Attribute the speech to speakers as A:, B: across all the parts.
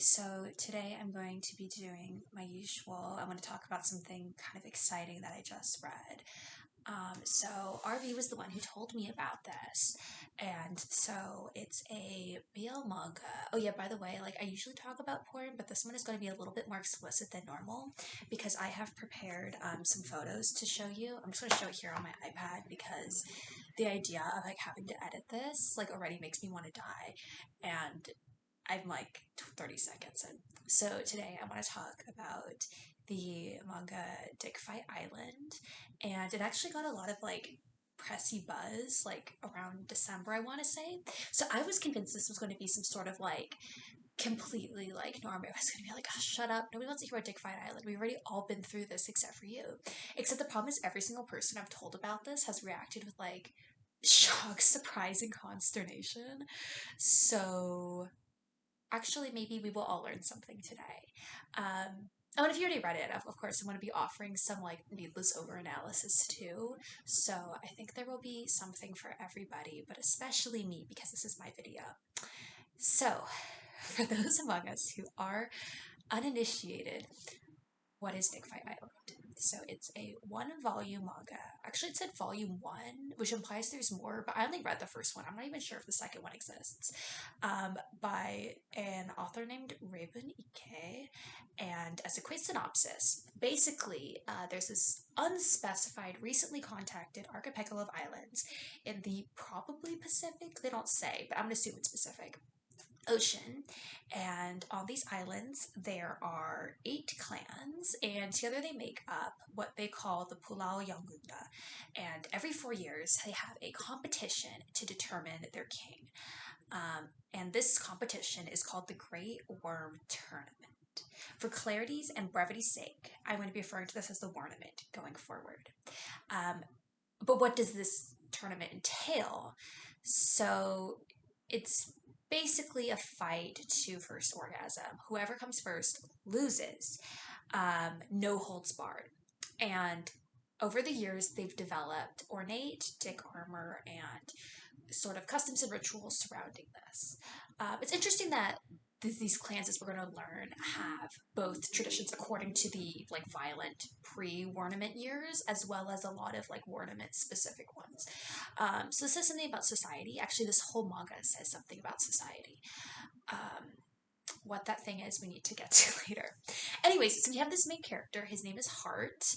A: So today I'm going to be doing my usual. I want to talk about something kind of exciting that I just read. So RV was the one who told me about this, and so it's a BL manga. Oh yeah, by the way, like I usually talk about porn, but this one is going to be a little bit more explicit than normal because I have prepared some photos to show you. I'm just going to show it here on my iPad because the idea of like having to edit this like already makes me want to die, and I'm like 30 seconds in. So today I want to talk about the manga Dick Fight Island, and it actually got a lot of like pressy buzz like around December, I want to say. So I was convinced this was going to be some sort of like completely like normal. I was going to be like, oh, shut up. Nobody wants to hear about Dick Fight Island. We've already all been through this except for you. Except the problem is every single person I've told about this has reacted with like shock, surprise, and consternation. So actually, maybe we will all learn something today. Oh, and if you already read it, of course, I'm going to be offering some like needless over analysis too. So I think there will be something for everybody, but especially me because this is my video. So, for those among us who are uninitiated, what is Dick Fight Island? So it's a one volume manga. Actually, it said volume one, which implies there's more, but I only read the first one. I'm not even sure if the second one exists. By an author named Raven Ike. And as a quick synopsis, basically, there's this unspecified, recently contacted archipelago of islands in the probably Pacific. They don't say, but I'm going to assume it's Pacific Ocean, and on these islands there are 8 clans, and together they make up what they call the Pulau Yangunda. And every 4 years they have a competition to determine their king. And this competition is called the Great Worm Tournament. For clarity's and brevity's sake, I'm going to be referring to this as the Wornament going forward. Um, but what does this tournament entail? So it's basically a fight to first orgasm. Whoever comes first loses. No holds barred. And over the years, they've developed ornate dick armor and sort of customs and rituals surrounding this. It's interesting that these clans, as we're going to learn, have both traditions according to the like violent pre-ornament years, as well as a lot of like ornament specific ones. So this says something about society. Actually, this whole manga says something about society. Um, what that thing is, we need to get to later. Anyways, so we have this main character. His name is Hart.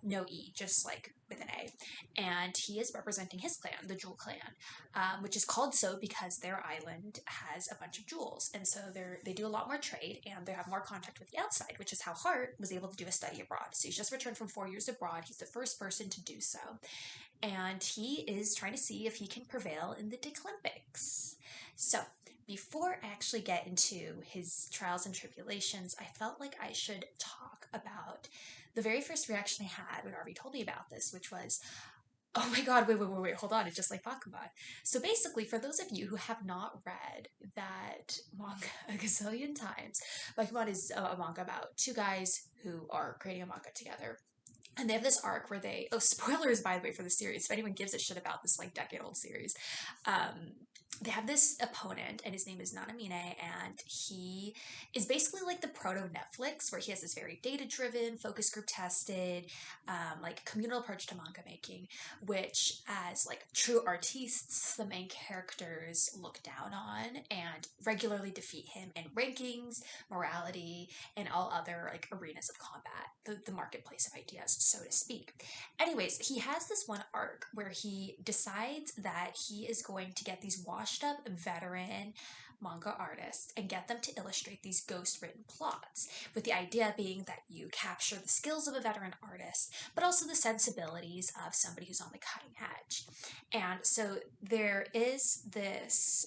A: No E, just like with an A. And he is representing his clan, the Jewel Clan, which is called so because their island has a bunch of jewels. And so they do a lot more trade and they have more contact with the outside, which is how Hart was able to do a study abroad. So he's just returned from 4 years abroad. He's the first person to do so. And he is trying to see if he can prevail in the Dick Olympics. So before I actually get into his trials and tribulations, I felt like I should talk about the very first reaction I had when Arby told me about this, which was, oh my god, wait, hold on, it's just like Bakuman. So basically, for those of you who have not read that manga a gazillion times, Bakuman is a manga about two guys who are creating a manga together. And they have this arc where spoilers by the way for the series, if anyone gives a shit about this like decade old series, um, they have this opponent and his name is Nanamine, and he is basically like the proto Netflix, where he has this very data driven, focus group tested, like communal approach to manga making, which as like true artists, the main characters look down on and regularly defeat him in rankings, morality, and all other like arenas of combat, the marketplace of ideas, so to speak. Anyways, he has this one arc where he decides that he is going to get these washed up veteran manga artists and get them to illustrate these ghost written plots, with the idea being that you capture the skills of a veteran artist, but also the sensibilities of somebody who's on the cutting edge. And so there is this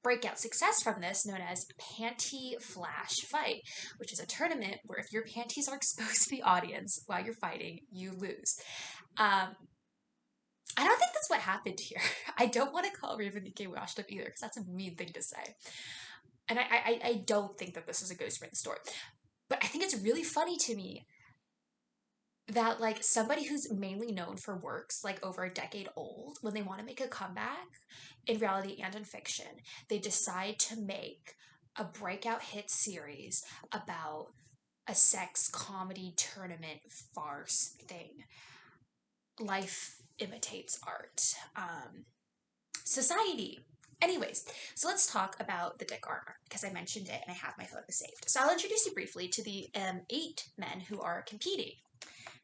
A: breakout success from this known as Panty Flash Fight, which is a tournament where if your panties are exposed to the audience while you're fighting, you lose. I don't think that's what happened here. I don't want to call Raven Ike washed up either, because that's a mean thing to say. And I don't think that this is a ghost written story. But I think it's really funny to me that like somebody who's mainly known for works like over a decade old, when they want to make a comeback in reality and in fiction, they decide to make a breakout hit series about a sex comedy tournament farce thing. Life imitates art. Society. Anyways, so let's talk about the dick armor because I mentioned it and I have my photo saved. So I'll introduce you briefly to the 8 men who are competing.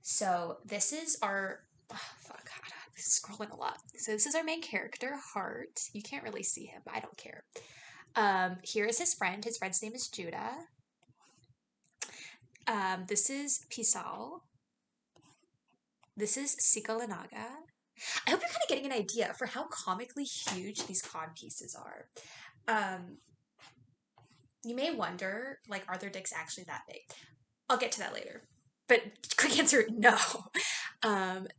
A: So this is our scrolling a lot. So this is our main character, Hart. You can't really see him, but I don't care. Here is his friend. His friend's name is Judah. This is Pisal. This is Sikalanaga. I hope you're kind of getting an idea for how comically huge these cod pieces are. You may wonder, like, are their dicks actually that big? I'll get to that later. But quick answer, no.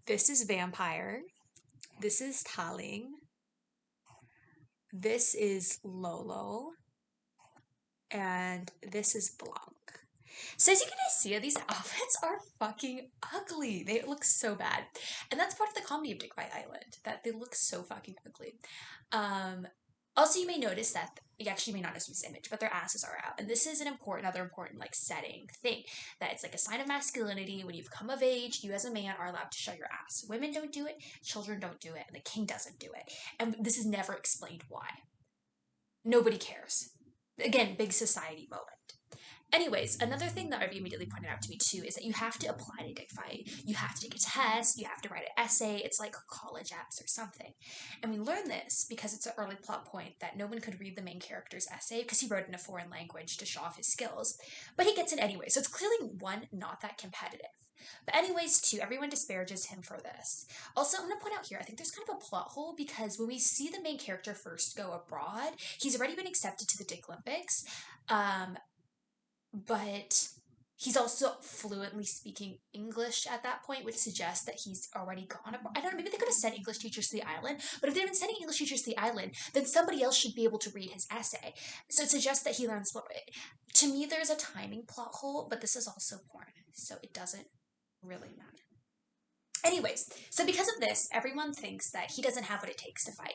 A: This is Vampire. This is Taling. This is Lolo. And this is Blanc. So as you can see, these outfits are fucking ugly. They look so bad. And that's part of the comedy of Dick Fight Island, that they look so fucking ugly. Also, you may notice that, you actually may not notice this image, but their asses are out. And this is another important like setting thing, that it's like a sign of masculinity. When you've come of age, you as a man are allowed to show your ass. Women don't do it, children don't do it, and the king doesn't do it. And this is never explained why. Nobody cares. Again, big society moment. Anyways, another thing that Ivy immediately pointed out to me too is that you have to apply to Dick Fight. You have to take a test, you have to write an essay. It's like college apps or something. And we learn this because it's an early plot point that no one could read the main character's essay because he wrote it in a foreign language to show off his skills. But he gets it anyway, so it's clearly, one, not that competitive. But anyways, two, everyone disparages him for this. Also, I'm going to point out here, I think there's kind of a plot hole because when we see the main character first go abroad, he's already been accepted to the Dick Olympics. But he's also fluently speaking English at that point, which suggests that he's already gone abroad. I don't know, maybe they could have sent English teachers to the island, but if they've been sending English teachers to the island, then somebody else should be able to read his essay. So it suggests that he learns. To me, there's a timing plot hole, but this is also porn, so it doesn't really matter. Anyways, so because of this, everyone thinks that he doesn't have what it takes to fight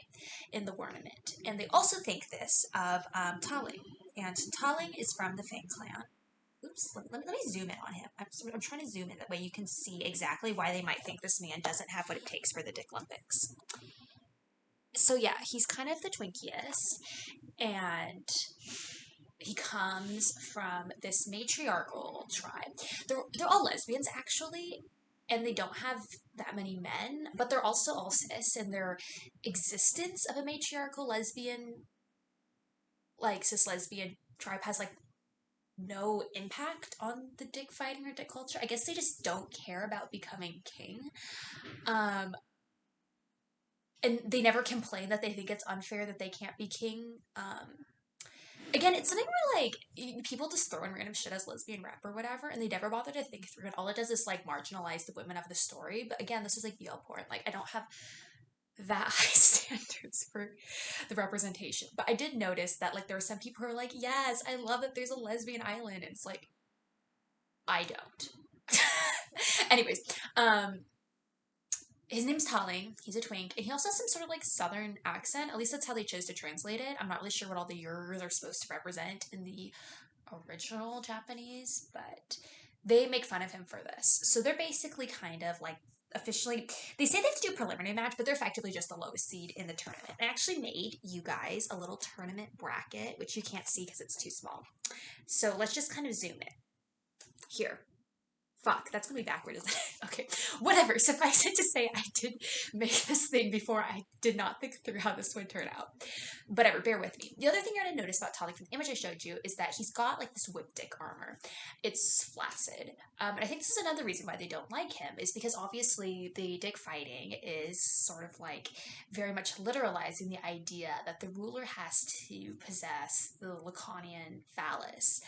A: in the tournament. And they also think this of Taling. And Taling is from the Fang clan. Oops, let me zoom in on him. I'm trying to zoom in, that way you can see exactly why they might think this man doesn't have what it takes for the Dick Olympics. So yeah, he's kind of the twinkiest, and he comes from this matriarchal tribe. They're all lesbians, actually, and they don't have that many men, but they're also all cis, and their existence of a matriarchal lesbian, like cis lesbian tribe has like no impact on the dick fighting or dick culture. I guess they just don't care about becoming king. And they never complain that they think it's unfair that they can't be king. Again, it's something where like people just throw in random shit as lesbian rap or whatever, and they never bother to think through it. All it does is like marginalize the women of the story. But again, this is like BL porn. Like, I don't have that high standards for the representation. But I did notice that like there were some people who are like, yes, I love that there's a lesbian island. And it's like, I don't. Anyways, his name's Taling. He's a twink, and he also has some sort of like southern accent. At least that's how they chose to translate it. I'm not really sure what all the yurs are supposed to represent in the original Japanese, but they make fun of him for this. So they're basically kind of like officially, they say they have to do a preliminary match, but they're effectively just the lowest seed in the tournament. I actually made you guys a little tournament bracket, which you can't see because it's too small. So let's just kind of zoom in. Here. Fuck, that's gonna be backward, isn't it? Okay, whatever. Suffice it to say, I did make this thing before. I did not think through how this would turn out. Whatever, bear with me. The other thing you're gonna notice about Taling from the image I showed you is that he's got like this whip dick armor. It's flaccid. And I think this is another reason why they don't like him, is because obviously the dick fighting is sort of like very much literalizing the idea that the ruler has to possess the Lacanian phallus.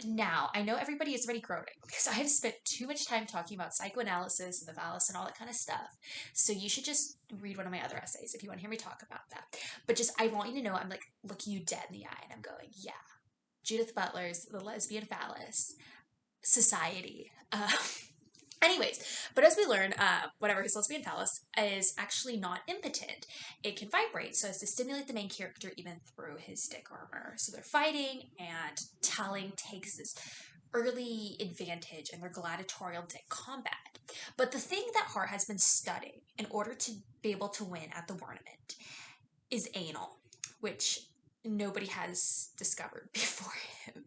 A: Now, I know everybody is already groaning because I have spent too much time talking about psychoanalysis and the phallus and all that kind of stuff. So you should just read one of my other essays if you want to hear me talk about that. But just, I want you to know, I'm like looking you dead in the eye and I'm going, yeah, Judith Butler's The Lesbian Phallus, Society. Anyways, but as we learn, whatever his lesbian phallus is actually not impotent. It can vibrate so as to stimulate the main character even through his dick armor. So they're fighting, and Talling takes this early advantage in their gladiatorial dick combat. But the thing that Hart has been studying in order to be able to win at the tournament is anal, which nobody has discovered before him.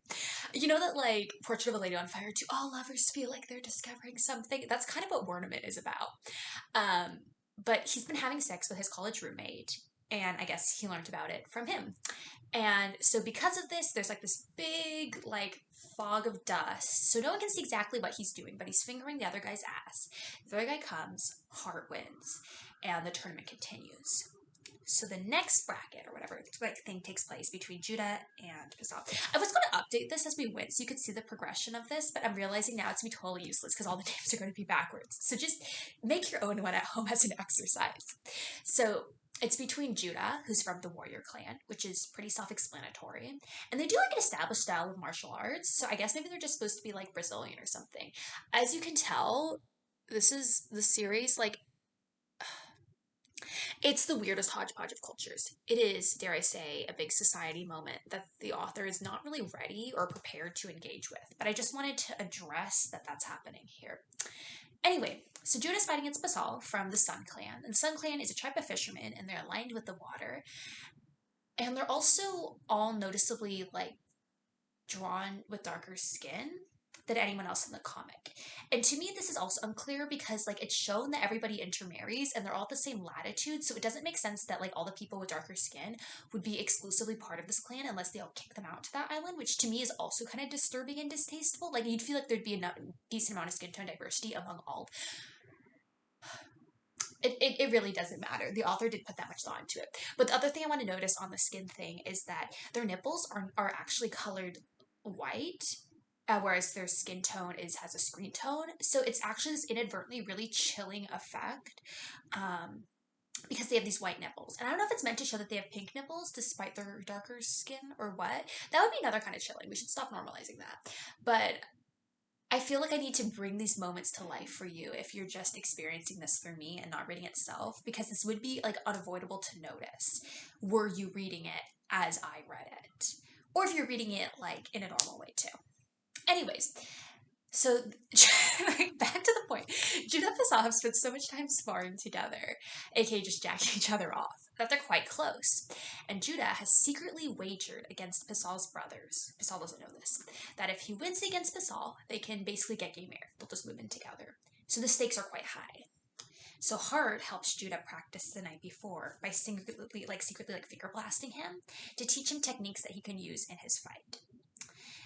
A: You know that like Portrait of a Lady on Fire, do all lovers feel like they're discovering something? That's kind of what Ornament is about. Um, but he's been having sex with his college roommate, and I guess he learned about it from him. And so because of this, there's like this big like fog of dust. So no one can see exactly what he's doing, but he's fingering the other guy's ass. The other guy comes, Hart wins, and the tournament continues. So the next bracket or whatever like thing takes place between Judah and Pistol. I was going to update this as we went so you could see the progression of this, but I'm realizing now it's going to be totally useless because all the names are going to be backwards. So just make your own one at home as an exercise. So it's between Judah, who's from the warrior clan, which is pretty self-explanatory, and they do like an established style of martial arts. So I guess maybe they're just supposed to be like Brazilian or something. As you can tell, this is the series like it's the weirdest hodgepodge of cultures. It is, dare I say, a big society moment that the author is not really ready or prepared to engage with. But I just wanted to address that that's happening here. Anyway, so Judah's fighting against Basal from the Sun Clan. And the Sun Clan is a tribe of fishermen, and they're aligned with the water. And they're also all noticeably like drawn with darker skin than anyone else in the comic. And to me, this is also unclear because like it's shown that everybody intermarries and they're all at the same latitude, so it doesn't make sense that like all the people with darker skin would be exclusively part of this clan unless they all kick them out to that island, which to me is also kind of disturbing and distasteful. Like you'd feel like there'd be a decent amount of skin tone diversity among all. It really doesn't matter. The author did put that much thought into it. But the other thing I want to notice on the skin thing is that their nipples are actually colored white, whereas their skin tone has a screen tone. So it's actually this inadvertently really chilling effect, because they have these white nipples. And I don't know if it's meant to show that they have pink nipples despite their darker skin or what. That would be another kind of chilling. We should stop normalizing that. But I feel like I need to bring these moments to life for you if you're just experiencing this through me and not reading itself, because this would be like unavoidable to notice were you reading it as I read it. Or if you're reading it like in a normal way too. Anyways, so back to the point. Judah and Fasal have spent so much time sparring together, aka just jacking each other off, that they're quite close. And Judah has secretly wagered against Pasal's brothers. Pasal doesn't know this. That if he wins against Pasal, they can basically get gay married. They'll just move in together. So the stakes are quite high. So Hart helps Judah practice the night before by secretly finger blasting him to teach him techniques that he can use in his fight.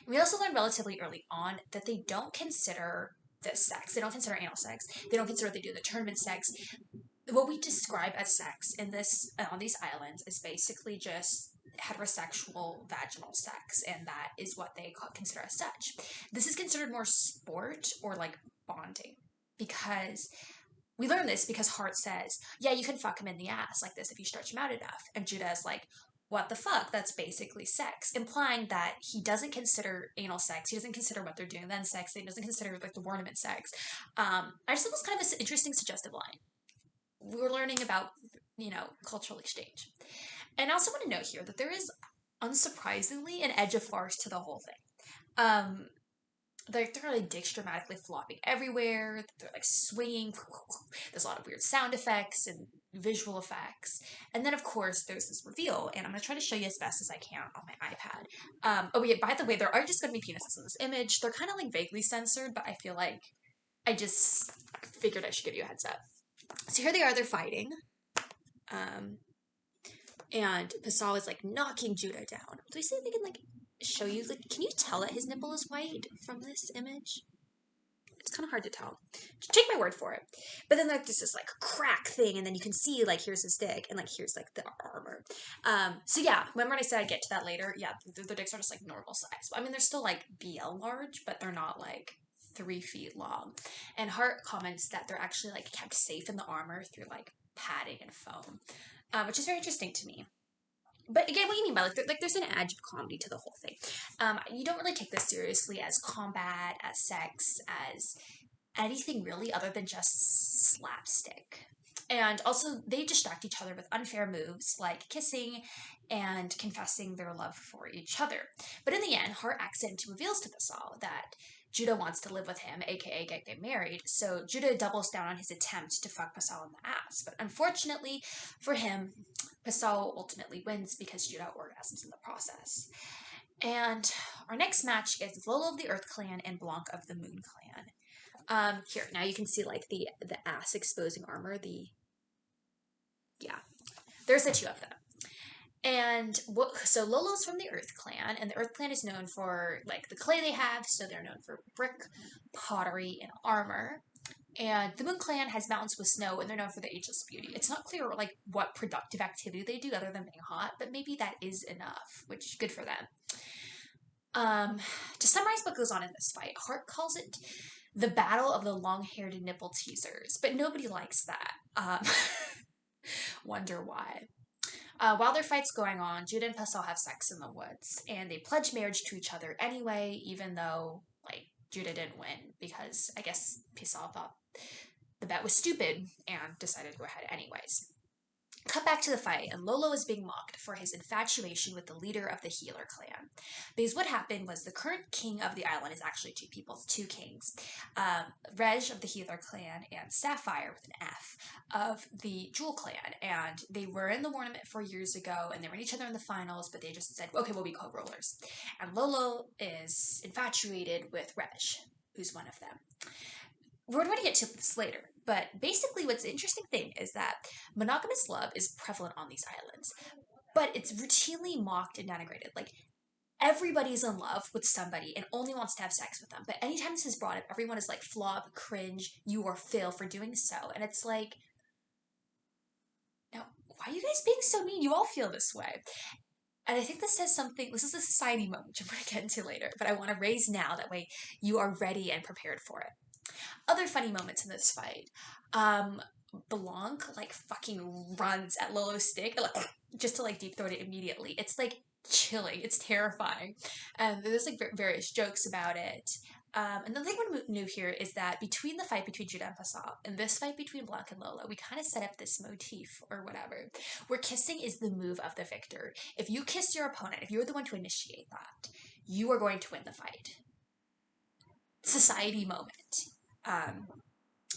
A: We also learned relatively early on that they don't consider this sex. They don't consider anal sex. They don't consider what they do the tournament sex. What we describe as sex in this on these islands is basically just heterosexual vaginal sex, and that is what they consider as such. This is considered more sport or like bonding, because we learn this because Hart says, yeah, you can fuck him in the ass like this if you stretch him out enough. And Judah is like, what the fuck? That's basically sex, implying that he doesn't consider anal sex. He doesn't consider what they're doing then sex. He doesn't consider like the ornament sex. I just thought it was kind of an interesting suggestive line. We're learning about, cultural exchange. And I also want to note here that there is, unsurprisingly, an edge of farce to the whole thing. They're like dicks dramatically flopping everywhere. They're like swinging. There's a lot of weird sound effects and visual effects. And then, of course, there's this reveal, and I'm going to try to show you as best as I can on my iPad. Oh, yeah, by the way, there are just going to be penises in this image. They're kind of like vaguely censored, but I feel like I just figured I should give you a heads up. So here they are, they're fighting. And Pasal is like knocking Judah down. Do we see if they can like show you? Like, can you tell that his nipple is white from this image? It's kind of hard to tell. Take my word for it. But then there's this like crack thing, and then you can see like here's his dick, and like here's like the armor. So yeah, remember when I said I'd get to that later? Yeah, the dicks are just like normal size. I mean, they're still like BL large, but they're not like 3 feet long. And Hart comments that they're actually like kept safe in the armor through like padding and foam, which is very interesting to me. But again, what you mean by like there's an edge of comedy to the whole thing. You don't really take this seriously as combat, as sex, as anything really other than just slapstick. And also, they distract each other with unfair moves like kissing and confessing their love for each other. But in the end, Hart accidentally reveals to Pascal that Judah wants to live with him, aka get married, so Judah doubles down on his attempt to fuck Pascal in the ass. But unfortunately for him, Pascal ultimately wins because Judah orgasms in the process. And our next match is Lolo of the Earth Clan and Blanc of the Moon Clan. Here, now you can see like the ass exposing armor, there's the two of them. And so Lolo's from the Earth Clan, and the Earth Clan is known for like the clay they have, so they're known for brick, pottery, and armor. And the Moon Clan has mountains with snow, and they're known for the ageless beauty. It's not clear like what productive activity they do other than being hot, but maybe that is enough, which good for them. To summarize what goes on in this fight, Hart calls it the Battle of the Long-Haired Nipple Teasers, but nobody likes that. Wonder why. While their fight's going on, Judah and Pascal have sex in the woods, and they pledge marriage to each other anyway, even though, like, Judah didn't win, because I guess Pascal thought the bet was stupid and decided to go ahead anyways. Cut back to the fight, and Lolo is being mocked for his infatuation with the leader of the Healer clan. Because what happened was the current king of the island is actually two people, two kings. Rej of the Healer clan and Sapphire with an F of the Jewel clan. And they were in the tournament 4 years ago, and they were in each other in the finals, but they just said, okay, we'll be co-rollers. And Lolo is infatuated with Rej, who's one of them. We're going to get to this later, but basically what's the interesting thing is that monogamous love is prevalent on these islands, but it's routinely mocked and denigrated. Like, everybody's in love with somebody and only wants to have sex with them, but anytime this is brought up, everyone is like, flop, cringe, you are fail for doing so. And it's like, now, why are you guys being so mean? You all feel this way. And I think this says something, this is a society moment, which I'm going to get into later, but I want to raise now, that way you are ready and prepared for it. Other funny moments in this fight. Blanc like fucking runs at Lolo's stick, like, just to like deep throat it immediately. It's like chilling. It's terrifying. And there's like various jokes about it. And the thing we knew here is that between the fight between Judah and Pascal and this fight between Blanc and Lolo, we kind of set up this motif or whatever, where kissing is the move of the victor. If you kiss your opponent, if you're the one to initiate that, you are going to win the fight. Society moment.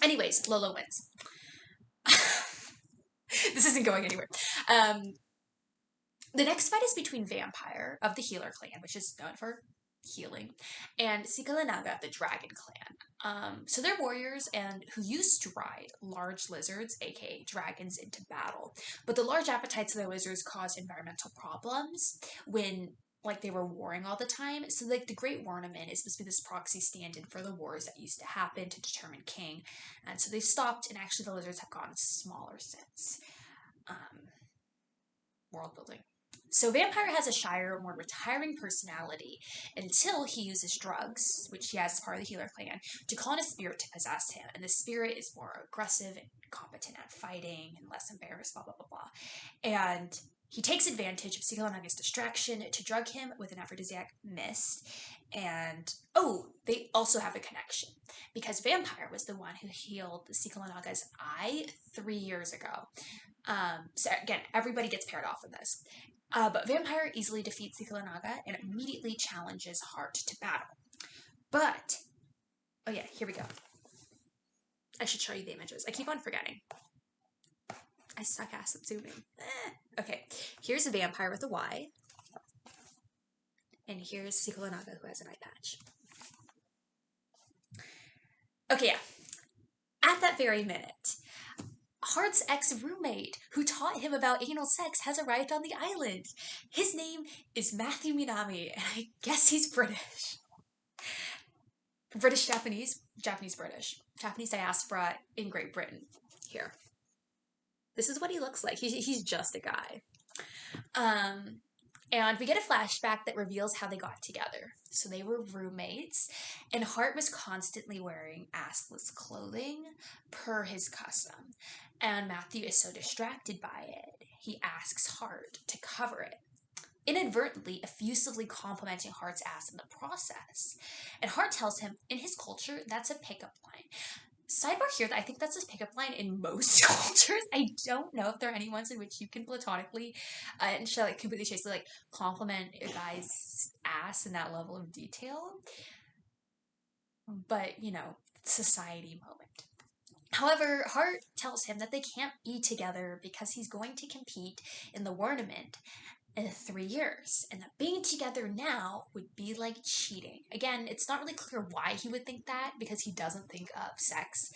A: Anyways, Lolo wins. This isn't going anywhere. The next fight is between Vampire of the Healer clan, which is known for healing, and Sikalanaga of the Dragon clan. So they're warriors and who used to ride large lizards, aka dragons, into battle. But the large appetites of the lizards caused environmental problems when like they were warring all the time. So like the Great Ornament is supposed to be this proxy stand-in for the wars that used to happen to determine king. And so they stopped, and actually the lizards have gotten smaller since. World building. So Vampire has a shyer, more retiring personality until he uses drugs, which he has as part of the Healer clan, to call in a spirit to possess him. And the spirit is more aggressive and competent at fighting and less embarrassed, blah, blah, blah, blah. And he takes advantage of Sikalonaga's distraction to drug him with an aphrodisiac mist. And, they also have a connection, because Vampire was the one who healed Sikalonaga's eye 3 years ago. So again, everybody gets paired off in this. But Vampire easily defeats Sikalanaga and immediately challenges Hart to battle. But, oh yeah, here we go. I should show you the images. I keep on forgetting. I suck ass at zooming. Okay, here's a Vampire with a Y. And here's Sikalanaga, who has an eye patch. Okay, yeah. At that very minute, Hart's ex-roommate, who taught him about anal sex, has arrived on the island. His name is Matthew Minami, and I guess he's British. British-Japanese? Japanese-British. Japanese diaspora in Great Britain. Here. This is what he looks like. He's just a guy. And we get a flashback that reveals how they got together. So they were roommates, and Hart was constantly wearing assless clothing per his custom. And Matthew is so distracted by it, he asks Hart to cover it. inadvertently, effusively complimenting Hart's ass in the process. And Hart tells him, in his culture, that's a pickup line. Sidebar here that I think that's his pickup line in most cultures. I don't know if there are any ones in which you can platonically and should like completely chastely like compliment a guy's ass in that level of detail. But you know, society moment. However, Hart tells him that they can't be together because he's going to compete in the tournament in 3 years, and that being together now would be like cheating. Again, it's not really clear why he would think that, because he doesn't think of sex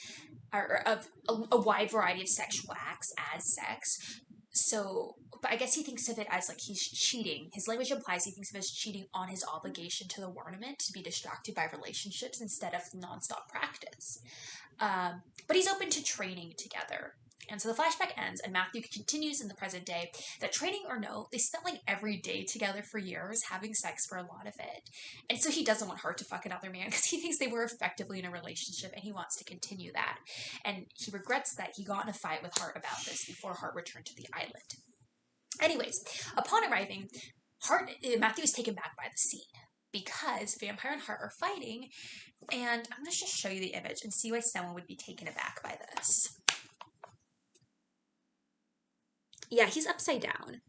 A: or of a wide variety of sexual acts as sex. So, but I guess he thinks of it as like he's cheating. His language implies he thinks of it as cheating on his obligation to the ornament to be distracted by relationships instead of nonstop practice. But he's open to training together. And so the flashback ends, and Matthew continues in the present day that training or no, they spent like every day together for years, having sex for a lot of it. And so he doesn't want Hart to fuck another man because he thinks they were effectively in a relationship and he wants to continue that. And he regrets that he got in a fight with Hart about this before Hart returned to the island. Anyways, upon arriving, Matthew is taken back by the scene because Vampire and Hart are fighting, and I'm going to just show you the image and see why someone would be taken aback by this. Yeah, he's upside down.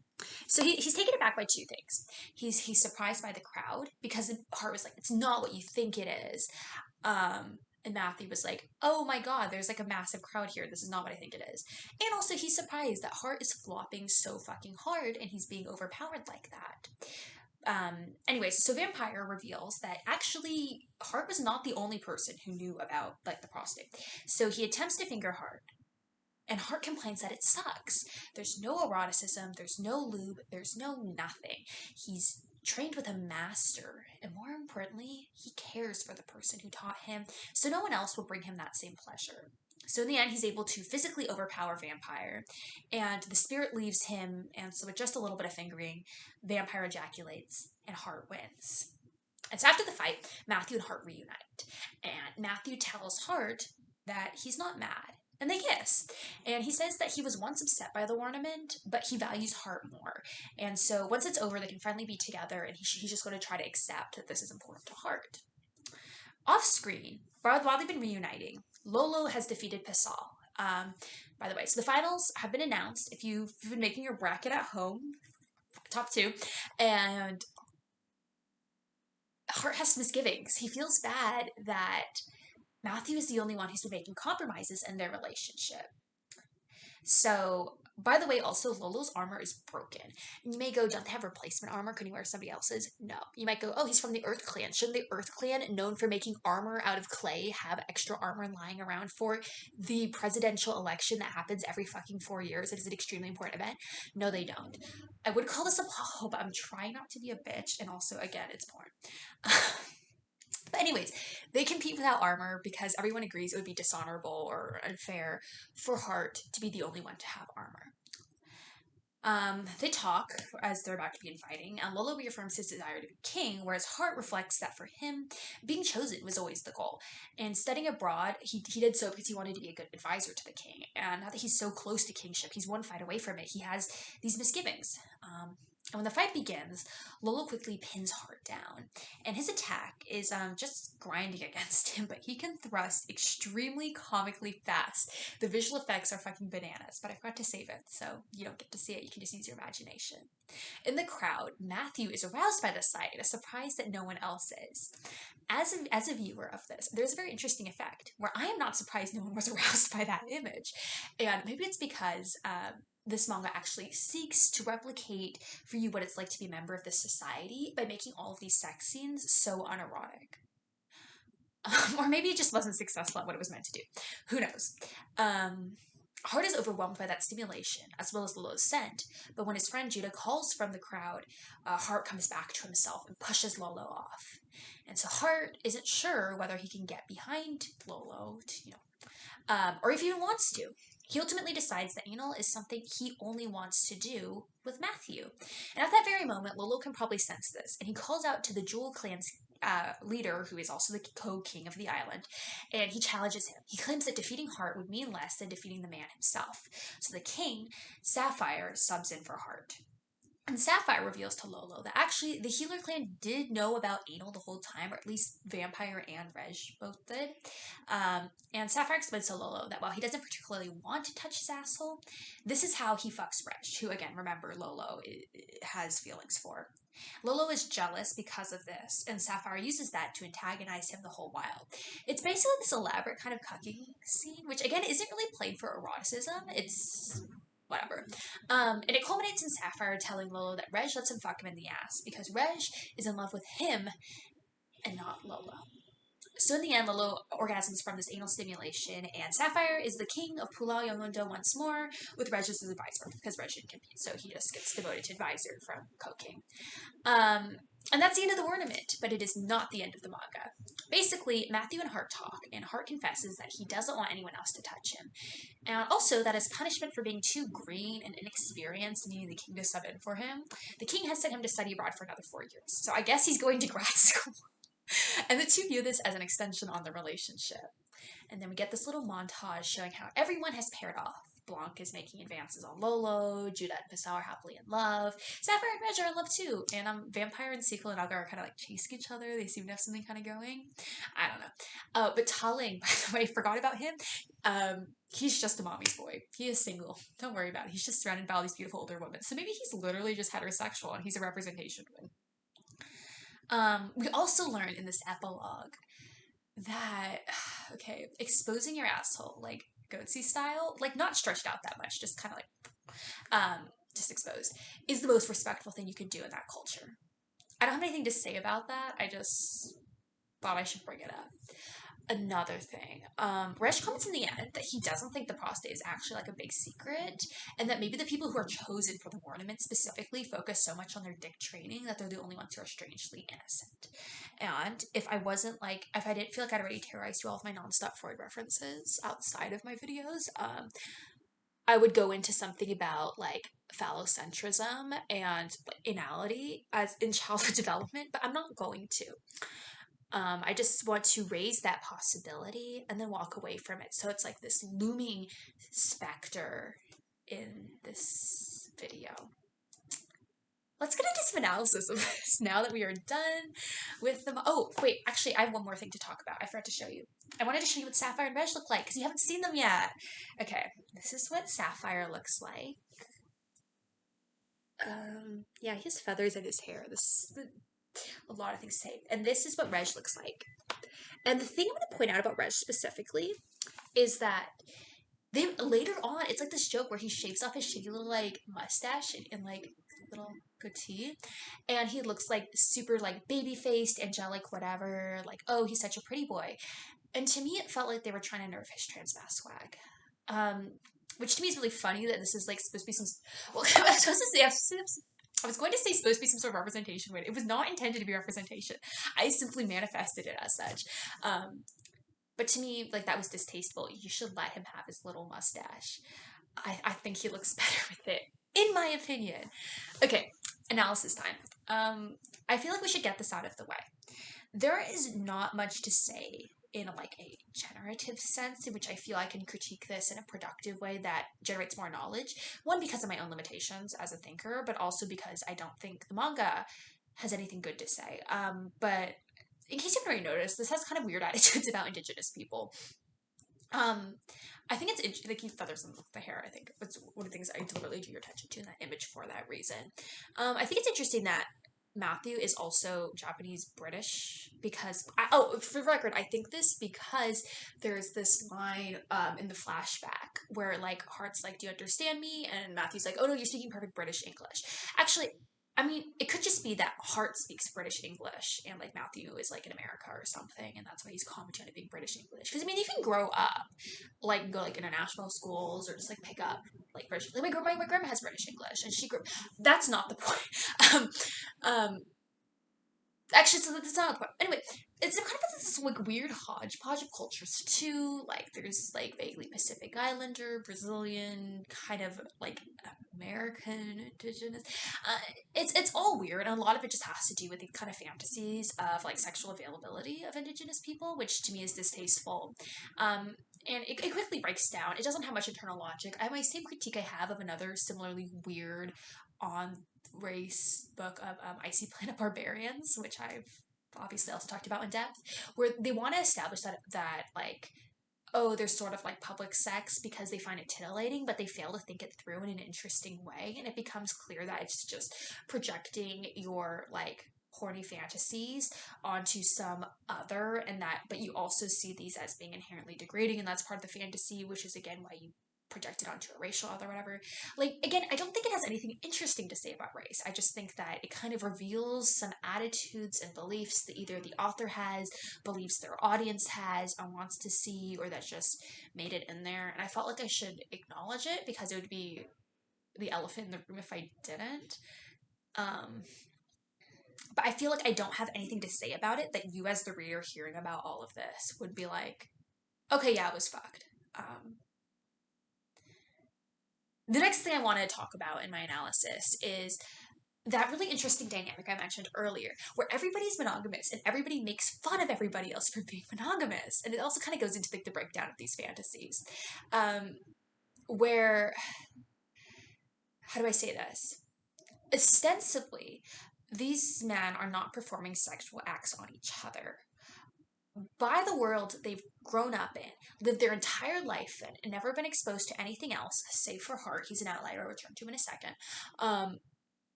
A: So he's taken aback by two things. He's surprised by the crowd because Hart was like, it's not what you think it is. And Matthew was like, oh my god, there's like a massive crowd here. This is not what I think it is. And also he's surprised that Hart is flopping so fucking hard and he's being overpowered like that. Anyways, so Vampire reveals that actually Hart was not the only person who knew about like the prostate. So he attempts to finger Hart, and Hart complains that it sucks. There's no eroticism, there's no lube, there's no nothing. He's trained with a master, and more importantly, he cares for the person who taught him, so no one else will bring him that same pleasure. So in the end, he's able to physically overpower Vampire, and the spirit leaves him, and so with just a little bit of fingering, Vampire ejaculates, and Hart wins. And so after the fight, Matthew and Hart reunite, and Matthew tells Hart that he's not mad, and they kiss. And he says that he was once upset by the ornament, but he values Hart more. And so once it's over, they can finally be together, and he's just going to try to accept that this is important to Hart. Off screen, while they've been reuniting, Lolo has defeated Pascal. By the way, so the finals have been announced. If you've been making your bracket at home, top two, and Hart has misgivings. He feels bad that Matthew is the only one who's been making compromises in their relationship. So, by the way, also Lolo's armor is broken. And you may go, don't they have replacement armor? Couldn't he wear somebody else's? No. You might go, oh, he's from the Earth Clan. Shouldn't the Earth Clan, known for making armor out of clay, have extra armor lying around for the presidential election that happens every fucking 4 years? It is an extremely important event. No, they don't. I would call this a pothole, but I'm trying not to be a bitch. And also, again, it's porn. But anyways, they compete without armor because everyone agrees it would be dishonorable or unfair for Hart to be the only one to have armor. They talk as they're about to begin fighting, and Lolo reaffirms his desire to be king, whereas Hart reflects that for him, being chosen was always the goal. And studying abroad, he did so because he wanted to be a good advisor to the king. And now that he's so close to kingship, he's one fight away from it, he has these misgivings. And when the fight begins, Lolo quickly pins Hart down, and his attack is just grinding against him, but he can thrust extremely comically fast. The visual effects are fucking bananas, but I forgot to save it, so you don't get to see it, you can just use your imagination. In the crowd, Matthew is aroused by the sight, a surprise that no one else is. As a viewer of this, there's a very interesting effect, where I am not surprised no one was aroused by that image, and maybe it's because this manga actually seeks to replicate for you what it's like to be a member of this society by making all of these sex scenes so unerotic. Or maybe it just wasn't successful at what it was meant to do. Who knows? Hart is overwhelmed by that stimulation, as well as Lolo's scent, but when his friend Judah calls from the crowd, Hart comes back to himself and pushes Lolo off. And so Hart isn't sure whether he can get behind Lolo, or if he even wants to. He ultimately decides that anal is something he only wants to do with Matthew. And at that very moment, Lolo can probably sense this, and he calls out to the Jewel Clan's leader, who is also the co-king of the island, and he challenges him. He claims that defeating Hart would mean less than defeating the man himself. So the king, Sapphire, subs in for Hart. And Sapphire reveals to Lolo that actually the Healer clan did know about anal the whole time, or at least Vampire and Reg both did. And Sapphire explains to Lolo that while he doesn't particularly want to touch his asshole, this is how he fucks Reg, who, again, remember, Lolo has feelings for. Lolo is jealous because of this, and Sapphire uses that to antagonize him the whole while. It's basically this elaborate kind of cucking scene, which, again, isn't really played for eroticism. It's whatever. And it culminates in Sapphire telling Lolo that Reg lets him fuck him in the ass because Reg is in love with him and not Lolo. So in the end, Lolo orgasms from this anal stimulation, and Sapphire is the king of Pulau Yongondo once more, with Reg as his advisor, because Reg didn't compete, so he just gets devoted to advisor from Coking. And that's the end of the ornament, but it is not the end of the manga. Basically, Matthew and Hart talk, and Hart confesses that he doesn't want anyone else to touch him. And also, that as punishment for being too green and inexperienced and needing the king to sub in for him, the king has sent him to study abroad for another 4 years. So I guess he's going to grad school. And the two view this as an extension on the relationship. And then we get this little montage showing how everyone has paired off. Blanc is making advances on Lolo, Judah and Passau are happily in love, Sapphire and Reg are in love too, and Vampire and Sequel and Algar are kind of like chasing each other. They seem to have something kind of going. I don't know. But Taling, by the way, forgot about him. He's just a mommy's boy. He is single. Don't worry about it. He's just surrounded by all these beautiful older women. So maybe he's literally just heterosexual and he's a representation win. We also learn in this epilogue that, okay, exposing your asshole, like goatsy style, like not stretched out that much, just kind of like, just exposed, is the most respectful thing you can do in that culture. I don't have anything to say about that. I just thought I should bring it up. Another thing, Resh comments in the end that he doesn't think the prostate is actually like a big secret, and that maybe the people who are chosen for the ornament specifically focus so much on their dick training that they're the only ones who are strangely innocent. And if I didn't feel like I'd already terrorized you all with my nonstop Freud references outside of my videos, I would go into something about like phallocentrism and like, anality as in childhood development, but I'm not going to. I just want to raise that possibility and then walk away from it. So it's like this looming specter in this video. Let's get into some analysis of this now that we are done with them. Oh, wait, actually, I have one more thing to talk about. I forgot to show you. I wanted to show you what Sapphire and Reg look like because you haven't seen them yet. Okay, this is what Sapphire looks like. Yeah, he has feathers in his hair. A lot of things to say. And this is what Reg looks like. And the thing I'm going to point out about Reg specifically is that they later on, it's like this joke where he shaves off his shitty little like mustache and like little goatee, and he looks like super like baby faced, angelic, whatever. Like, oh, he's such a pretty boy. And to me, it felt like they were trying to nerf his trans mass swag. Which to me is really funny that this is like supposed to be some. Well, I was supposed to say. I was going to say supposed to be some sort of representation, but it was not intended to be representation. I simply manifested it as such. But to me, like, that was distasteful. You should let him have his little mustache. I think he looks better with it, in my opinion. Okay, analysis time. I feel like we should get this out of the way. There is not much to say in like a generative sense in which I feel I can critique this in a productive way that generates more knowledge. One, because of my own limitations as a thinker, but also because I don't think the manga has anything good to say. But in case you haven't already noticed, this has kind of weird attitudes about indigenous people. I think it's like he feathers in the hair. I think it's one of the things I deliberately drew your attention to in that image for that reason. I think it's interesting that Matthew is also Japanese British because for the record, I think this because there's this line in the flashback where like Hart's like, "Do you understand me?" and Matthew's like, "Oh no, you're speaking perfect British English." Actually, I mean, it could just be that Hart speaks British English and like Matthew is like in America or something, and that's why he's commenting on it being British English. Because I mean, you can grow up, like go like international schools or just like pick up like British. Like my grandma has British English, and she grew. That's not the point. Um, Actually, so that's not the point. Anyway, it's kind of this like weird hodgepodge of cultures too. Like there's like vaguely Pacific Islander, Brazilian, kind of like American indigenous. It's all weird, and a lot of it just has to do with the kind of fantasies of like sexual availability of indigenous people, which to me is distasteful. And it quickly breaks down. It doesn't have much internal logic. I have my same critique I have of another similarly weird on race book of Icy Planet Barbarians, which I've obviously also talked about in depth, where they want to establish that like, oh, there's sort of like public sex because they find it titillating, but they fail to think it through in an interesting way. And it becomes clear that it's just projecting your like horny fantasies onto some other, and that, but you also see these as being inherently degrading, and that's part of the fantasy, which is again why you project it onto a racial other, whatever. Like, again, I don't think it has anything interesting to say about race. I just think that it kind of reveals some attitudes and beliefs that either the author has, believes their audience has, and wants to see, or that just made it in there. And I felt like I should acknowledge it because it would be the elephant in the room if I didn't. Um, but I feel like I don't have anything to say about it that you, as the reader hearing about all of this, would be like, okay, yeah, it was fucked. The next thing I want to talk about in my analysis is that really interesting dynamic I mentioned earlier, where everybody's monogamous and everybody makes fun of everybody else for being monogamous. And it also kind of goes into like the breakdown of these fantasies. Where, how do I say this? Ostensibly, these men are not performing sexual acts on each other. By the world they've grown up in, lived their entire life in, and never been exposed to anything else, save for Hart. He's an outlier I'll return to in a second. Um,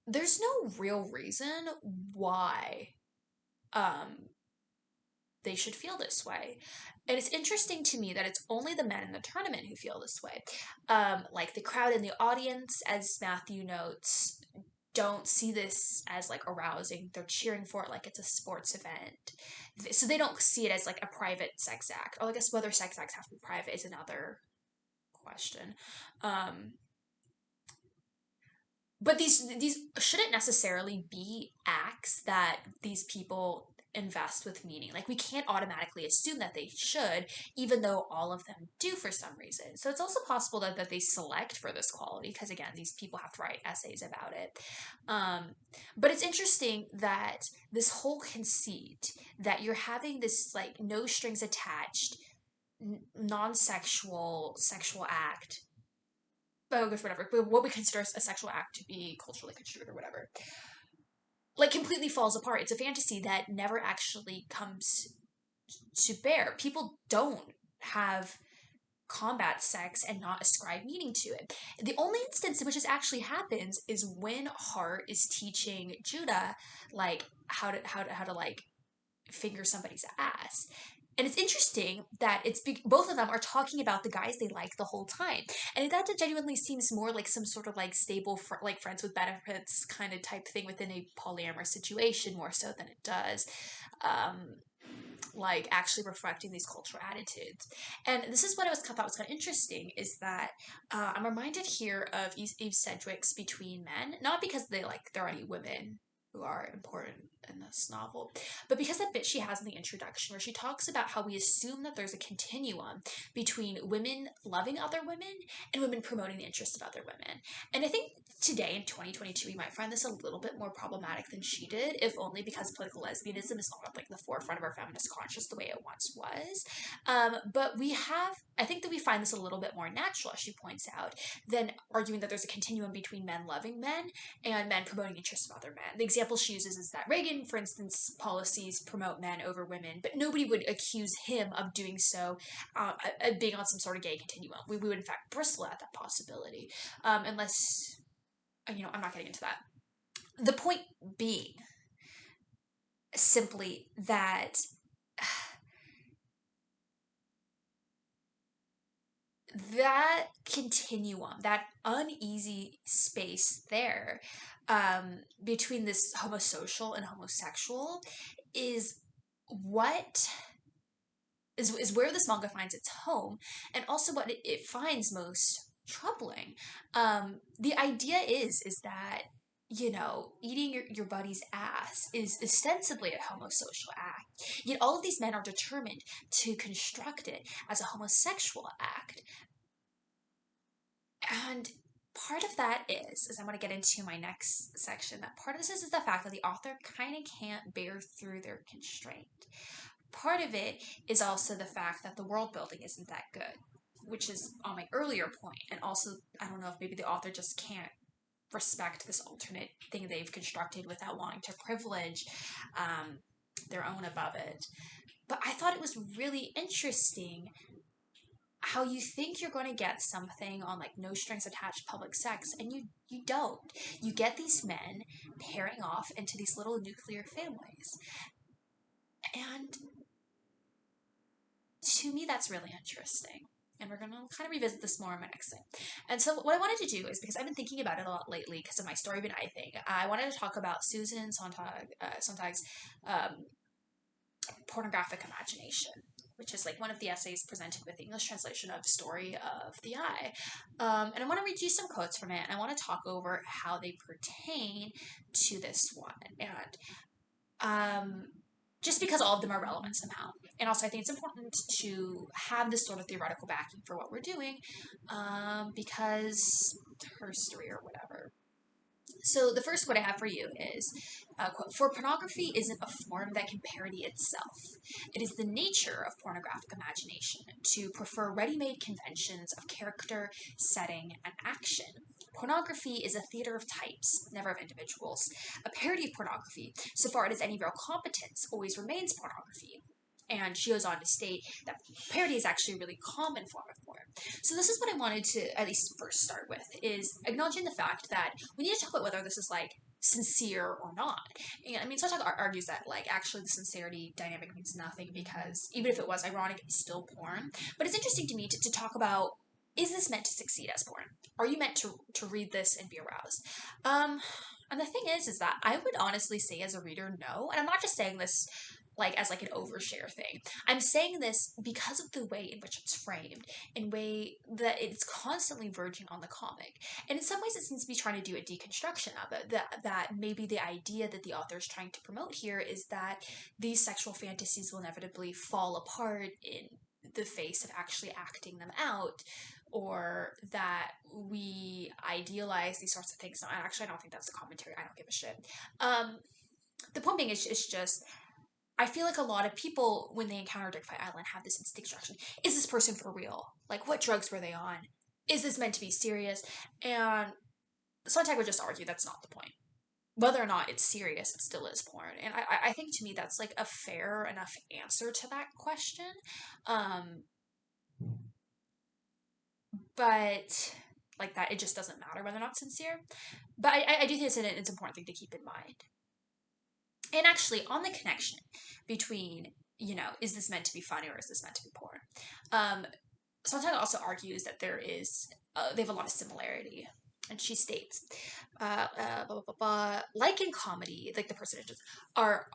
A: there's no real reason why um, they should feel this way. And it's interesting to me that it's only the men in the tournament who feel this way. Like the crowd in the audience, as Matthew notes, don't see this as like arousing. They're cheering for it like it's a sports event. So they don't see it as like a private sex act. Oh, I guess whether sex acts have to be private is another question. Um, but these shouldn't necessarily be acts that these people invest with meaning. Like, we can't automatically assume that they should, even though all of them do for some reason. So it's also possible that they select for this quality because, again, these people have to write essays about it. But it's interesting that this whole conceit that you're having this like no strings attached non-sexual sexual act, bogus, whatever, but what we consider a sexual act to be culturally construed or whatever, like completely falls apart. It's a fantasy that never actually comes to bear. People don't have combat sex and not ascribe meaning to it. The only instance in which this actually happens is when Hart is teaching Judah like how to like finger somebody's ass. And it's interesting that both of them are talking about the guys they like the whole time, and that genuinely seems more like some sort of like stable, like friends with benefits kind of type thing within a polyamorous situation, more so than it does, um, like actually reflecting these cultural attitudes. And this is what thought was kind of interesting is that I'm reminded here of Eve Sedgwick's Between Men, not because there are any women who are important in this novel, but because that bit she has in the introduction where she talks about how we assume that there's a continuum between women loving other women and women promoting the interests of other women. And I think today in 2022 we might find this a little bit more problematic than she did, if only because political lesbianism is not like the forefront of our feminist conscious the way it once was. But I think that we find this a little bit more natural, as she points out, than arguing that there's a continuum between men loving men and men promoting interests of other men. The example she uses is that Reagan, for instance, policies promote men over women, but nobody would accuse him of doing so, being on some sort of gay continuum. We would in fact bristle at that possibility, unless, I'm not getting into that. The point being simply that that continuum, that uneasy space there, between this homosocial and homosexual, is what is where this manga finds its home, and also what it finds most troubling. The idea is that eating your buddy's ass is ostensibly a homosocial act, yet all of these men are determined to construct it as a homosexual act. And part of that is I want to get into my next section, that part of this is the fact that the author kind of can't bear through their constraint. Part of it is also the fact that the world building isn't that good, which is on my earlier point. And also, I don't know if maybe the author just can't respect this alternate thing they've constructed without wanting to privilege their own above it. But I thought it was really interesting how you think you're going to get something on like no strings attached public sex, and you don't. You get these men pairing off into these little nuclear families, and to me that's really interesting. And we're going to kind of revisit this more in my next thing. And so what I wanted to do is, because I've been thinking about it a lot lately because of my story of an I thing, I wanted to talk about Susan Sontag's pornographic imagination, which is like one of the essays presented with the English translation of Story of the Eye. And I want to read you some quotes from it, and I want to talk over how they pertain to this one. And just because all of them are relevant somehow. And also, I think it's important to have this sort of theoretical backing for what we're doing, because herstory or whatever. So the first quote I have for you is, quote, "For pornography isn't a form that can parody itself. It is the nature of pornographic imagination to prefer ready-made conventions of character, setting, and action. Pornography is a theater of types, never of individuals. A parody of pornography, so far it has any real competence, always remains pornography." And she goes on to state that parody is actually a really common form of porn. So this is what I wanted to at least first start with, is acknowledging the fact that we need to talk about whether this is like sincere or not. And, I mean, Sontag argues that like actually the sincerity dynamic means nothing, because even if it was ironic, it's still porn. But it's interesting to me to talk about, is this meant to succeed as porn? Are you meant to read this and be aroused? And the thing is that I would honestly say as a reader, no. And I'm not just saying this like as like an overshare thing. I'm saying this because of the way in which it's framed, in way that it's constantly verging on the comic. And in some ways it seems to be trying to do a deconstruction of it, that maybe the idea that the author is trying to promote here is that these sexual fantasies will inevitably fall apart in the face of actually acting them out, or that we idealize these sorts of things. No, actually, I don't think that's the commentary. I don't give a shit. The point being is just, I feel like a lot of people, when they encounter Dick Fight Island, have this instant construction. Is this person for real? Like, what drugs were they on? Is this meant to be serious? And Sontag would just argue that's not the point. Whether or not it's serious, it still is porn. And I think to me that's like a fair enough answer to that question. But like that, it just doesn't matter whether or not it's sincere. But I do think it's an important thing to keep in mind. And actually, on the connection between, is this meant to be funny or is this meant to be porn? Sontag also argues that they have a lot of similarity. And she states, blah, blah, blah, blah, like in comedy, like the personages are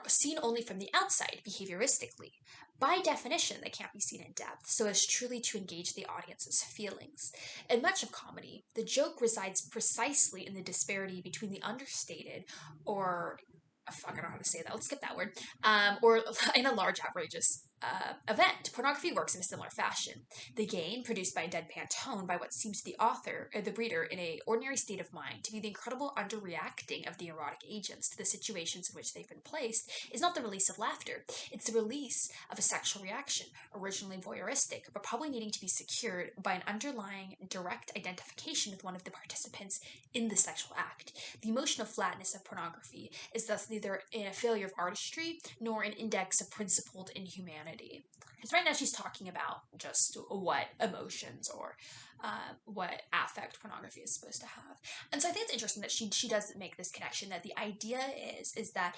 A: seen only from the outside, behavioristically. By definition, they can't be seen in depth, so as truly to engage the audience's feelings. In much of comedy, the joke resides precisely in the disparity between the understated, or I don't know how to say that. Let's skip that word. Or in a large, outrageous event. Pornography works in a similar fashion. The gain, produced by a deadpan tone by what seems to the author or the reader in an ordinary state of mind to be the incredible underreacting of the erotic agents to the situations in which they've been placed, is not the release of laughter. It's the release of a sexual reaction, originally voyeuristic, but probably needing to be secured by an underlying direct identification with one of the participants in the sexual act. The emotional flatness of pornography is thus neither a failure of artistry nor an index of principled inhumanity. Because right now she's talking about just what emotions or what affect pornography is supposed to have. And so I think it's interesting that she does make this connection, that the idea is that,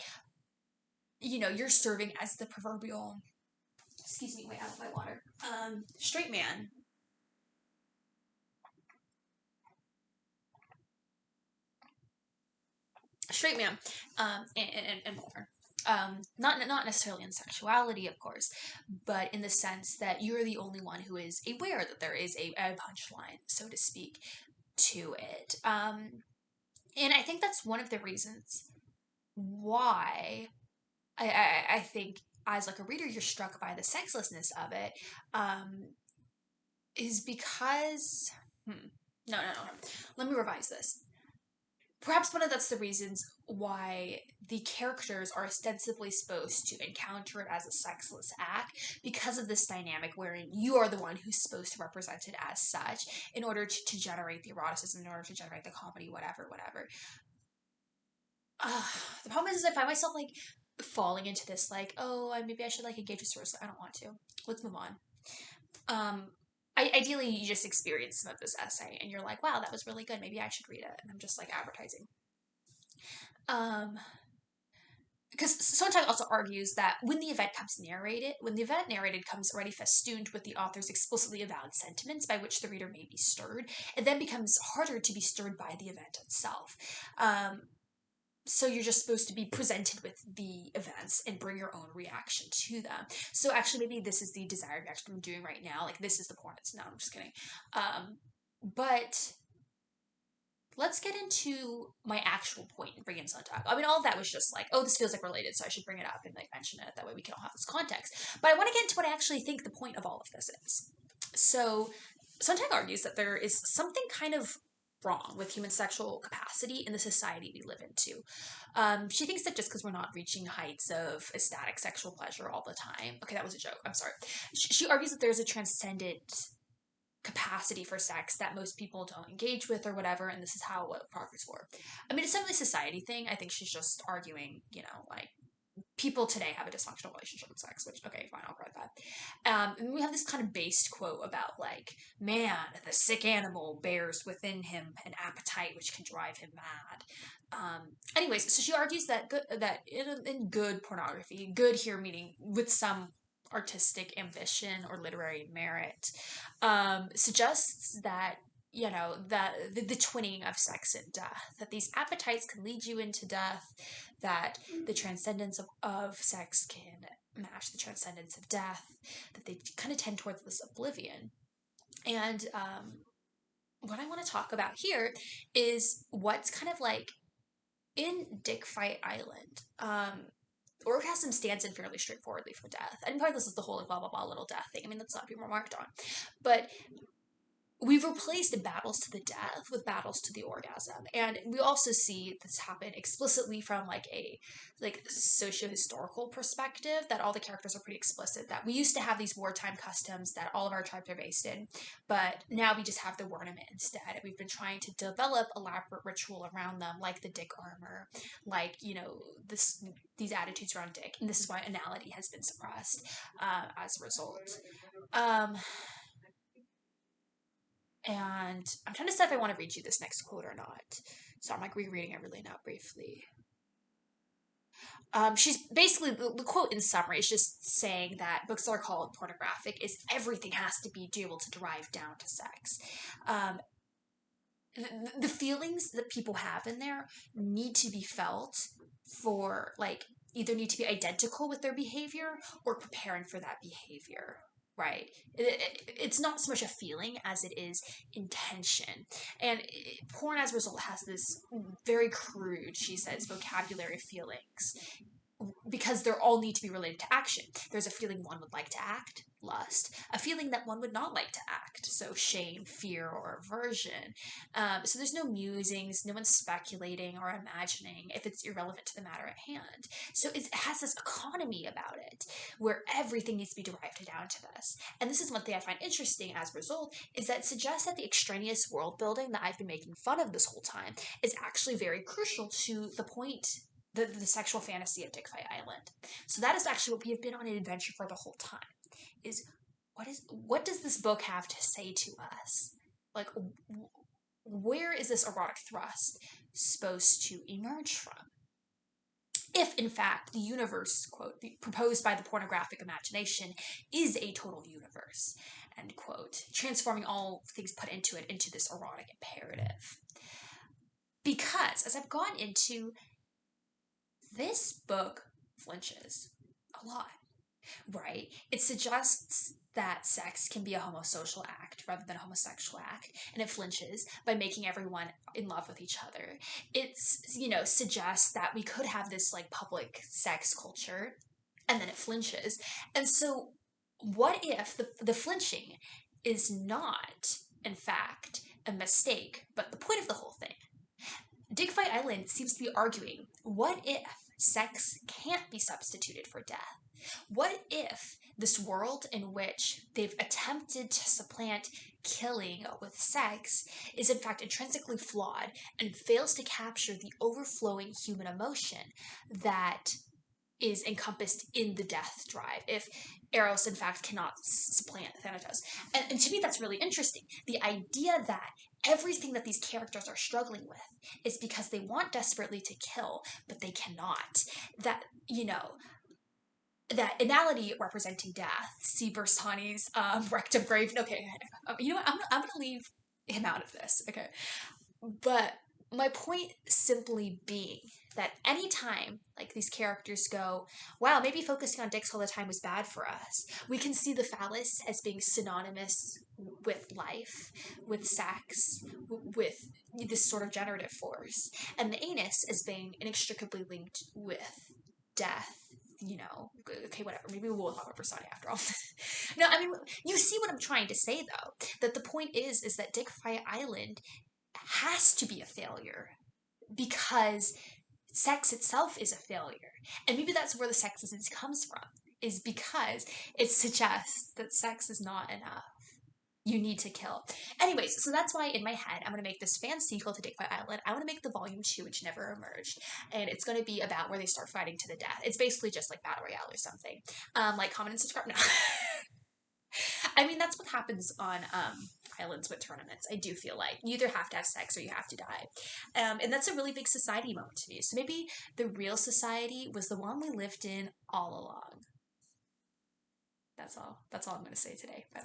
A: you're serving as the proverbial, excuse me, wait, out of my water, straight man. Straight man, and porn. Not necessarily in sexuality, of course, but in the sense that you're the only one who is aware that there is a punchline, so to speak, to it. And I think that's one of the reasons why I think as like a reader you're struck by the sexlessness of it, is because no. Let me revise this. perhaps one of that's the reasons why the characters are ostensibly supposed to encounter it as a sexless act because of this dynamic wherein you are the one who's supposed to represent it as such in order to generate the eroticism, in order to generate the comedy, whatever. uh, the problem is I find myself like falling into this like, oh, maybe I should like engage with source. I don't want to. Let's move on. um Ideally you just experience some of this essay and you're like, wow, that was really good, maybe I should read it, and I'm just like advertising. um because Sontag also argues that when the event narrated comes already festooned with the author's explicitly avowed sentiments by which the reader may be stirred, it then becomes harder to be stirred by the event itself. So you're just supposed to be presented with the events and bring your own reaction to them. So actually, maybe this is the desired reaction I'm doing right now. Like, this is the porn. It's no, I'm just kidding. But let's get into my actual point in bringing Sontag. I mean, all of that was just like, oh, this feels like related, so I should bring it up and like mention it. That way we can all have this context. But I want to get into what I actually think the point of all of this is. So Sontag argues that there is something kind of wrong with human sexual capacity in the society we live into. She thinks that just because we're not reaching heights of ecstatic sexual pleasure all the time. Okay, that was a joke. I'm sorry. She argues that there's a transcendent capacity for sex that most people don't engage with or whatever, and this is how what progress for. I mean, it's definitely a society thing. I think she's just arguing, like people today have a dysfunctional relationship with sex, which, okay, fine, I'll grant that. And we have this kind of based quote about like, man, the sick animal bears within him an appetite which can drive him mad. Anyways, so she argues that in good pornography, good here meaning with some artistic ambition or literary merit, suggests that that the twinning of sex and death, that these appetites can lead you into death, that the transcendence of sex can match the transcendence of death, that they kind of tend towards this oblivion. And what I want to talk about here is what's kind of like in Dick Fight Island. Orgasm stands in fairly straightforwardly for death. And probably this is the whole like blah blah blah little death thing. I mean, that's not being remarked on. But we've replaced battles to the death with battles to the orgasm, and we also see this happen explicitly from like a socio-historical perspective, that all the characters are pretty explicit that we used to have these wartime customs that all of our tribes are based in, but now we just have the ornament instead, and we've been trying to develop elaborate ritual around them, like the dick armor, like these attitudes around dick, and this is why anality has been suppressed as a result. um and I'm trying to decide if I want to read you this next quote or not. So I'm like rereading it really now briefly. She's basically, the quote in summary is just saying that books that are called pornographic is everything has to be able to drive down to sex. Um, the feelings that people have in there need to be felt for like either need to be identical with their behavior or preparing for that behavior, right? It's not so much a feeling as it is intention. And porn as a result has this very crude, she says, vocabulary of feelings because they all need to be related to action. There's a feeling one would like to act, lust, a feeling that one would not like to act, so shame, fear, or aversion. So there's no musings, no one's speculating or imagining if it's irrelevant to the matter at hand. So it has this economy about it where everything needs to be derived down to this. And this is one thing I find interesting as a result, is that it suggests that the extraneous world building that I've been making fun of this whole time is actually very crucial to the point, the sexual fantasy of Dick Fight Island. So that is actually what we have been on an adventure for the whole time. Is what does this book have to say to us? Like, where is this erotic thrust supposed to emerge from? If, in fact, the universe, quote, proposed by the pornographic imagination is a total universe, end quote, transforming all things put into it into this erotic imperative. Because, as I've gone into, this book flinches a lot, right? It suggests that sex can be a homosocial act rather than a homosexual act, and it flinches by making everyone in love with each other. It's, suggests that we could have this like public sex culture, and then it flinches. And so, what if the flinching is not, in fact, a mistake, but the point of the whole thing? Dig Fight Island seems to be arguing, what if sex can't be substituted for death? What if this world in which they've attempted to supplant killing with sex is in fact intrinsically flawed and fails to capture the overflowing human emotion that is encompassed in the death drive if Eros in fact cannot supplant Thanatos. And to me that's really interesting. The idea that everything that these characters are struggling with is because they want desperately to kill, but they cannot. That, that analogy representing death, see Bersani's rectum grave. Okay, you know what? I'm gonna leave him out of this. Okay, but my point simply being that anytime like these characters go, wow, maybe focusing on dicks all the time was bad for us, we can see the phallus as being synonymous with life, with sex, with this sort of generative force, and the anus as being inextricably linked with death. Okay, whatever. Maybe we'll talk about Bersani after all. No, I mean, you see what I'm trying to say, though. That the point is that Dick Fight Island has to be a failure because sex itself is a failure. And maybe that's where the sexism comes from, is because it suggests that sex is not enough. You need to kill. Anyways, so that's why in my head, I'm going to make this fan sequel to Dick Fight Island. I want to make the volume 2, which never emerged. And it's going to be about where they start fighting to the death. It's basically just like Battle Royale or something. Like, comment, and subscribe. No. I mean, that's what happens on islands with tournaments. I do feel like you either have to have sex or you have to die. And that's a really big society moment to me. So maybe the real society was the one we lived in all along. That's all. That's all I'm going to say today. Bye.